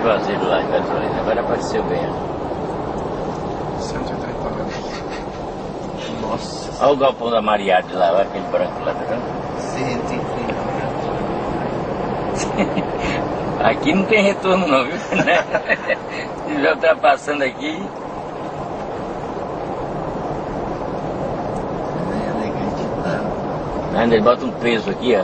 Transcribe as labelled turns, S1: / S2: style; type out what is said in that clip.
S1: Juazeiro lá de gasolina. Agora apareceu bem.
S2: 130 metros. Nossa.
S1: Olha o galpão da Mariade lá, olha aquele branco lá, tá vendo?
S2: 130.
S1: Aqui não tem retorno não, viu? Se já ultrapassando aqui.
S2: É elegante, tá?
S1: Ainda ele bota um peso aqui, ó.